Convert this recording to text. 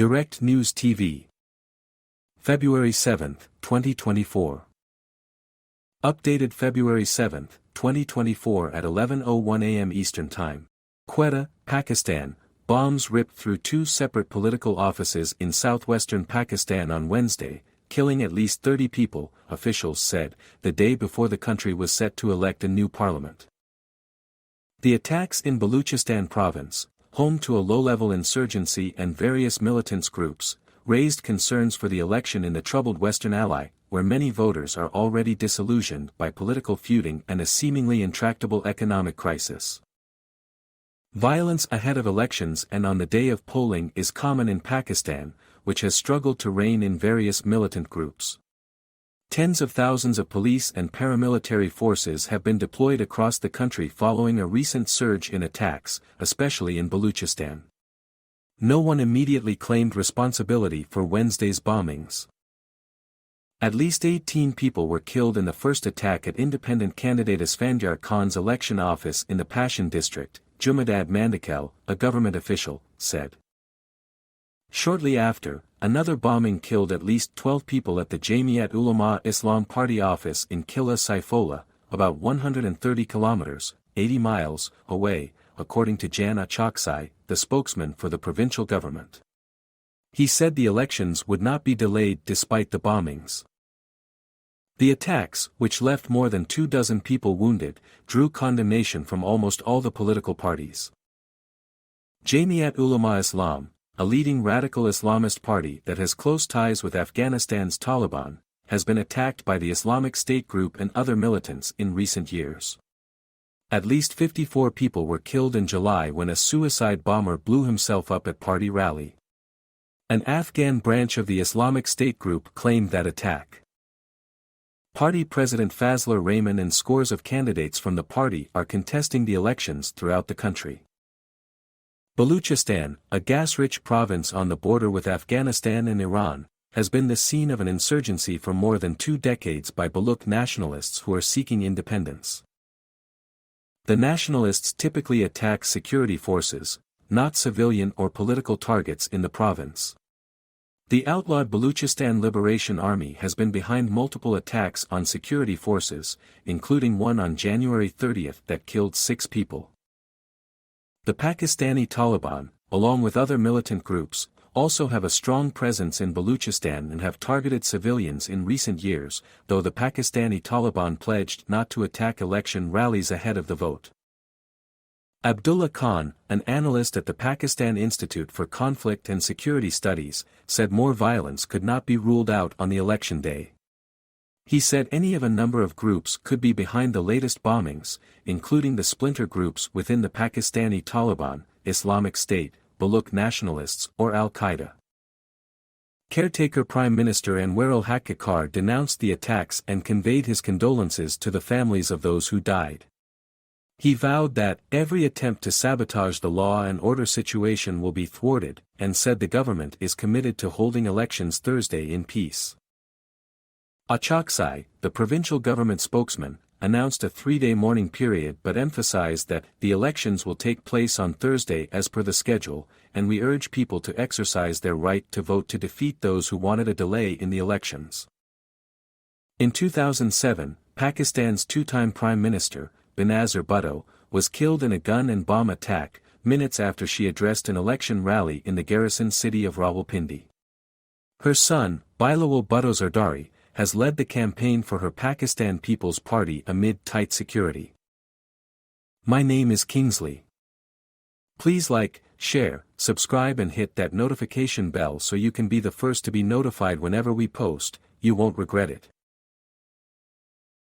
Direct News TV. February 7, 2024. Updated February 7, 2024 at 11:01 a.m. Eastern Time. Quetta, Pakistan. Bombs ripped through two separate political offices in southwestern Pakistan on Wednesday, killing at least 30 people, officials said, the day before the country was set to elect a new parliament. The attacks in Baluchistan province, home to a low-level insurgency and various militants groups, raised concerns for the election in the troubled Western Ally, where many voters are already disillusioned by political feuding and a seemingly intractable economic crisis. Violence ahead of elections and on the day of polling is common in Pakistan, which has struggled to rein in various militant groups. Tens of thousands of police and paramilitary forces have been deployed across the country following a recent surge in attacks, especially in Baluchistan. No one immediately claimed responsibility for Wednesday's bombings. At least 18 people were killed in the first attack at independent candidate Isfandyar Khan's election office in the Pashan district, Jumadad Mandikel, a government official, said. Shortly after, another bombing killed at least 12 people at the Jamiat Ulama Islam Party office in Killa Saifola, about 130 kilometers, 80 miles, away, according to Jan Achoksai, the spokesman for the provincial government. He said the elections would not be delayed despite the bombings. The attacks, which left more than 24 people wounded, drew condemnation from almost all the political parties. Jamiat Ulama Islam, a leading radical Islamist party that has close ties with Afghanistan's Taliban, has been attacked by the Islamic State group and other militants in recent years. At least 54 people were killed in July when a suicide bomber blew himself up at party rally. An Afghan branch of the Islamic State group claimed that attack. Party President Fazlur Rahman and scores of candidates from the party are contesting the elections throughout the country. Baluchistan, a gas-rich province on the border with Afghanistan and Iran, has been the scene of an insurgency for more than 2 decades by Baluch nationalists who are seeking independence. The nationalists typically attack security forces, not civilian or political targets in the province. The outlawed Baluchistan Liberation Army has been behind multiple attacks on security forces, including one on January 30 that killed 6 people. The Pakistani Taliban, along with other militant groups, also have a strong presence in Baluchistan and have targeted civilians in recent years, though the Pakistani Taliban pledged not to attack election rallies ahead of the vote. Abdullah Khan, an analyst at the Pakistan Institute for Conflict and Security Studies, said more violence could not be ruled out on the election day. He said any of a number of groups could be behind the latest bombings, including the splinter groups within the Pakistani Taliban, Islamic State, Baluch nationalists or Al-Qaeda. Caretaker Prime Minister Anwar al-Haqqar denounced the attacks and conveyed his condolences to the families of those who died. He vowed that every attempt to sabotage the law and order situation will be thwarted, and said the government is committed to holding elections Thursday in peace. Achoksai, the provincial government spokesman, announced a 3-day mourning period but emphasized that the elections will take place on Thursday as per the schedule, and we urge people to exercise their right to vote to defeat those who wanted a delay in the elections. In 2007, Pakistan's 2-time Prime Minister, Benazir Bhutto, was killed in a gun and bomb attack, minutes after she addressed an election rally in the garrison city of Rawalpindi. Her son, Bilawal Bhutto Zardari, has led the campaign for her Pakistan People's Party amid tight security. My name is Kingsley. Please like, share, subscribe and hit that notification bell so you can be the first to be notified whenever we post. You won't regret it.